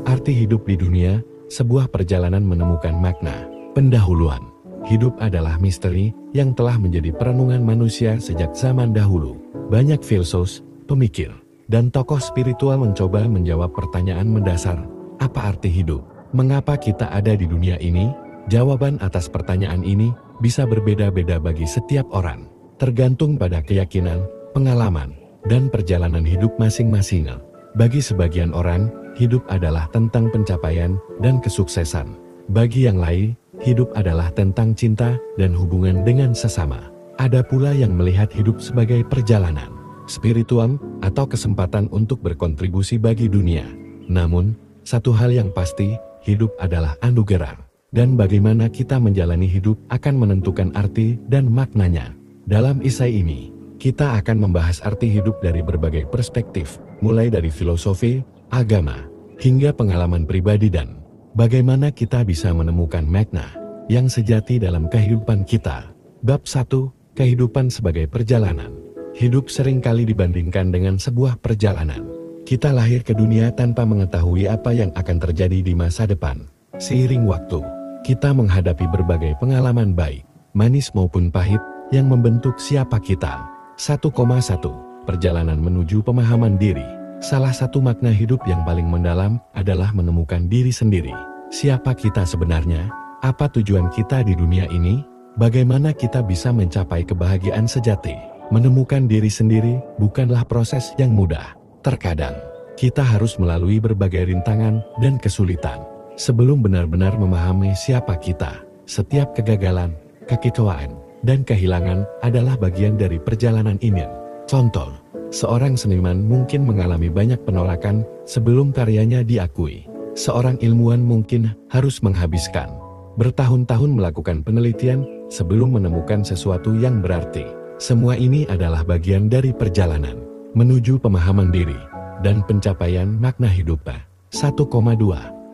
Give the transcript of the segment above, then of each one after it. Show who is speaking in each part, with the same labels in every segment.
Speaker 1: Arti hidup di dunia, sebuah perjalanan menemukan makna. Pendahuluan. Hidup adalah misteri yang telah menjadi perenungan manusia sejak zaman dahulu. Banyak filsuf, pemikir, dan tokoh spiritual mencoba menjawab pertanyaan mendasar, apa arti hidup? Mengapa kita ada di dunia ini? Jawaban atas pertanyaan ini bisa berbeda-beda bagi setiap orang, tergantung pada keyakinan, pengalaman, dan perjalanan hidup masing-masing. Bagi sebagian orang, hidup adalah tentang pencapaian dan kesuksesan. Bagi yang lain, hidup adalah tentang cinta dan hubungan dengan sesama. Ada pula yang melihat hidup sebagai perjalanan spiritual atau kesempatan untuk berkontribusi bagi dunia. Namun, satu hal yang pasti, hidup adalah anugerah. Dan bagaimana kita menjalani hidup akan menentukan arti dan maknanya. Dalam esai ini, kita akan membahas arti hidup dari berbagai perspektif, mulai dari filosofi, agama, hingga pengalaman pribadi dan bagaimana kita bisa menemukan makna yang sejati dalam kehidupan kita. Bab 1, Kehidupan sebagai perjalanan. Hidup seringkali dibandingkan dengan sebuah perjalanan. Kita lahir ke dunia tanpa mengetahui apa yang akan terjadi di masa depan. Seiring waktu, kita menghadapi berbagai pengalaman baik, manis maupun pahit, yang membentuk siapa kita. 1,1. Perjalanan menuju pemahaman diri. Salah satu makna hidup yang paling mendalam adalah menemukan diri sendiri. Siapa kita sebenarnya? Apa tujuan kita di dunia ini? Bagaimana kita bisa mencapai kebahagiaan sejati? Menemukan diri sendiri bukanlah proses yang mudah. Terkadang, kita harus melalui berbagai rintangan dan kesulitan sebelum benar-benar memahami siapa kita. Setiap kegagalan, kekecewaan, dan kehilangan adalah bagian dari perjalanan ini. Contoh, seorang seniman mungkin mengalami banyak penolakan sebelum karyanya diakui. Seorang ilmuwan mungkin harus menghabiskan bertahun-tahun melakukan penelitian sebelum menemukan sesuatu yang berarti. Semua ini adalah bagian dari perjalanan menuju pemahaman diri dan pencapaian makna hidup. 1,2.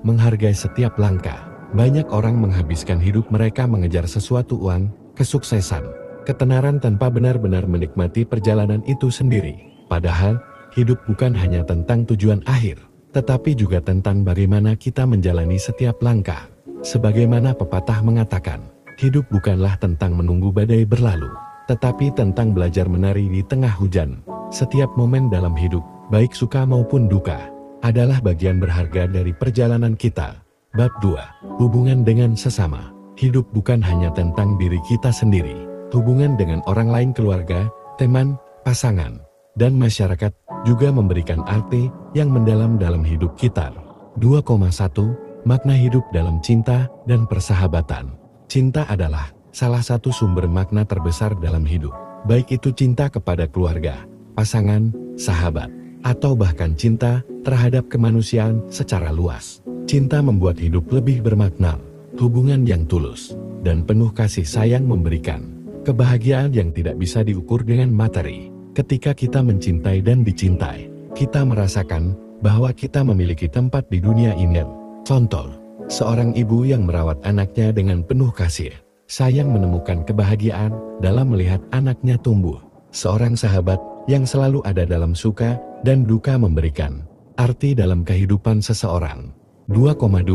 Speaker 1: Menghargai setiap langkah. Banyak orang menghabiskan hidup mereka mengejar sesuatu, uang, kesuksesan, ketenaran tanpa benar-benar menikmati perjalanan itu sendiri. Padahal, hidup bukan hanya tentang tujuan akhir, tetapi juga tentang bagaimana kita menjalani setiap langkah. Sebagaimana pepatah mengatakan, hidup bukanlah tentang menunggu badai berlalu, tetapi tentang belajar menari di tengah hujan. Setiap momen dalam hidup, baik suka maupun duka, adalah bagian berharga dari perjalanan kita. Bab 2. Hubungan dengan sesama. Hidup bukan hanya tentang diri kita sendiri. Hubungan dengan orang lain, keluarga, teman, pasangan, dan masyarakat juga memberikan arti yang mendalam dalam hidup kita. 2,1. Makna hidup dalam cinta dan persahabatan. Cinta adalah salah satu sumber makna terbesar dalam hidup. Baik itu cinta kepada keluarga, pasangan, sahabat, atau bahkan cinta terhadap kemanusiaan secara luas. Cinta membuat hidup lebih bermakna. Hubungan yang tulus dan penuh kasih sayang memberikan kebahagiaan yang tidak bisa diukur dengan materi. Ketika kita mencintai dan dicintai, kita merasakan bahwa kita memiliki tempat di dunia ini. Contoh, seorang ibu yang merawat anaknya dengan penuh kasih sayang menemukan kebahagiaan dalam melihat anaknya tumbuh. Seorang sahabat yang selalu ada dalam suka dan duka memberikan arti dalam kehidupan seseorang. 2,2.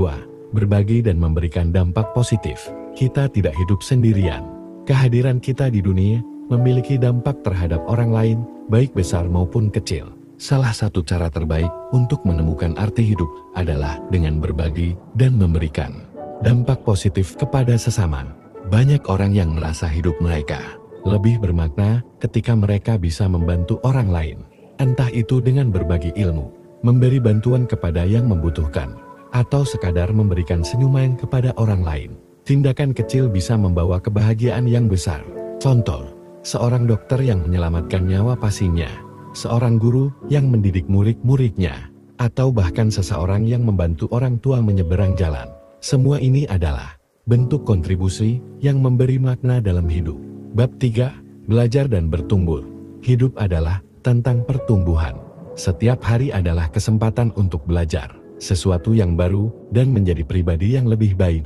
Speaker 1: Berbagi dan memberikan dampak positif. Kita tidak hidup sendirian. Kehadiran kita di dunia memiliki dampak terhadap orang lain, baik besar maupun kecil. Salah satu cara terbaik untuk menemukan arti hidup adalah dengan berbagi dan memberikan dampak positif kepada sesama. Banyak orang yang merasa hidup mereka lebih bermakna ketika mereka bisa membantu orang lain. Entah itu dengan berbagi ilmu, memberi bantuan kepada yang membutuhkan, atau sekadar memberikan senyuman kepada orang lain. Tindakan kecil bisa membawa kebahagiaan yang besar. Contoh, seorang dokter yang menyelamatkan nyawa pasiennya, seorang guru yang mendidik murid-muridnya, atau bahkan seseorang yang membantu orang tua menyeberang jalan. Semua ini adalah bentuk kontribusi yang memberi makna dalam hidup. Bab 3. Belajar dan bertumbuh. Hidup adalah tentang pertumbuhan. Setiap hari adalah kesempatan untuk belajar sesuatu yang baru dan menjadi pribadi yang lebih baik.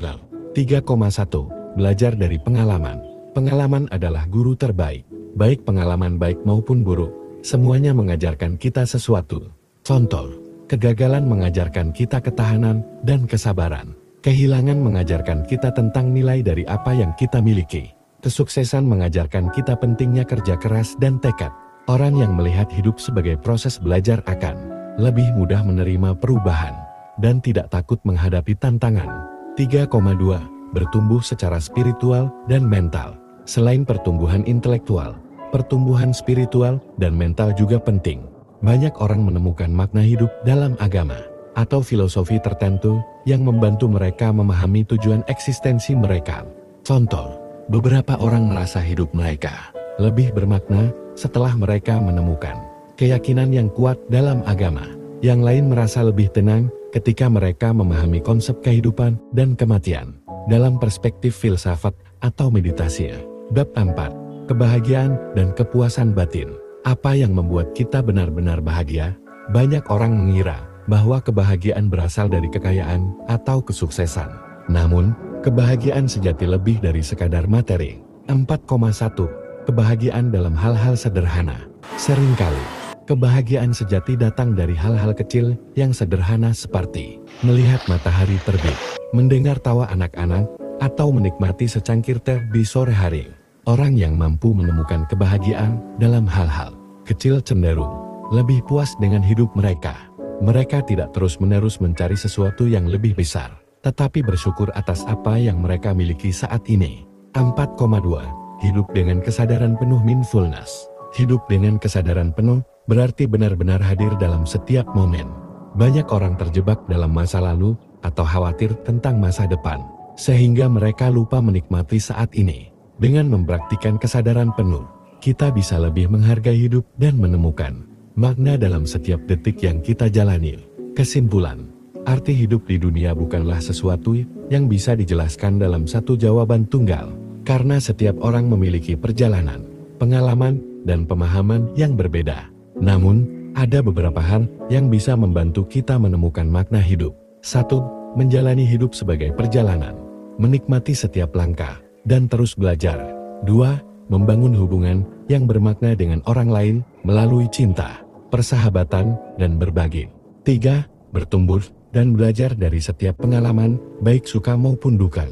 Speaker 1: 3,1. Belajar dari pengalaman. Pengalaman adalah guru terbaik. Baik pengalaman baik maupun buruk, semuanya mengajarkan kita sesuatu. Contoh, Kegagalan mengajarkan kita ketahanan dan kesabaran. Kehilangan mengajarkan kita tentang nilai dari apa yang kita miliki. Kesuksesan mengajarkan kita pentingnya kerja keras dan tekad. Orang yang melihat hidup sebagai proses belajar akan lebih mudah menerima perubahan dan tidak takut menghadapi tantangan. 3,2. Bertumbuh secara spiritual dan mental. Selain pertumbuhan intelektual, pertumbuhan spiritual dan mental juga penting. Banyak orang menemukan makna hidup dalam agama atau filosofi tertentu yang membantu mereka memahami tujuan eksistensi mereka. Contoh, beberapa orang merasa hidup mereka lebih bermakna setelah mereka menemukan keyakinan yang kuat dalam agama. Yang lain merasa lebih tenang ketika mereka memahami konsep kehidupan dan kematian dalam perspektif filsafat atau meditasi. Bab 4. Kebahagiaan dan kepuasan batin. Apa yang membuat kita benar-benar bahagia? Banyak orang mengira bahwa kebahagiaan berasal dari kekayaan atau kesuksesan. Namun, kebahagiaan sejati lebih dari sekadar materi. 4,1. Kebahagiaan dalam hal-hal sederhana. Seringkali, kebahagiaan sejati datang dari hal-hal kecil yang sederhana seperti melihat matahari terbit, mendengar tawa anak-anak, atau menikmati secangkir teh di sore hari. Orang yang mampu menemukan kebahagiaan dalam hal-hal kecil cenderung lebih puas dengan hidup mereka. Mereka tidak terus-menerus mencari sesuatu yang lebih besar, tetapi bersyukur atas apa yang mereka miliki saat ini. 4,2. Hidup dengan kesadaran penuh mindfulness. Hidup dengan kesadaran penuh berarti benar-benar hadir dalam setiap momen. Banyak orang terjebak dalam masa lalu atau khawatir tentang masa depan, sehingga mereka lupa menikmati saat ini. Dengan mempraktikkan kesadaran penuh, kita bisa lebih menghargai hidup dan menemukan makna dalam setiap detik yang kita jalani. Kesimpulan, arti hidup di dunia bukanlah sesuatu yang bisa dijelaskan dalam satu jawaban tunggal, karena setiap orang memiliki perjalanan, pengalaman, dan pemahaman yang berbeda. Namun, ada beberapa hal yang bisa membantu kita menemukan makna hidup. 1. Menjalani hidup sebagai perjalanan, menikmati setiap langkah, dan terus belajar. 2. Membangun hubungan yang bermakna dengan orang lain melalui cinta, persahabatan, dan berbagi. 3. Bertumbuh dan belajar dari setiap pengalaman, baik suka maupun duka.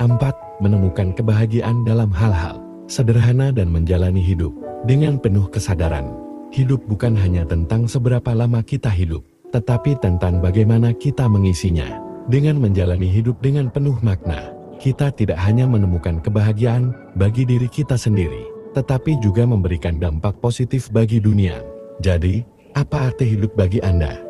Speaker 1: 4. Menemukan kebahagiaan dalam hal-hal sederhana dan menjalani hidup dengan penuh kesadaran. Hidup bukan hanya tentang seberapa lama kita hidup, tetapi tentang bagaimana kita mengisinya. Dengan menjalani hidup dengan penuh makna, kita tidak hanya menemukan kebahagiaan bagi diri kita sendiri, tetapi juga memberikan dampak positif bagi dunia. Jadi, apa arti hidup bagi Anda?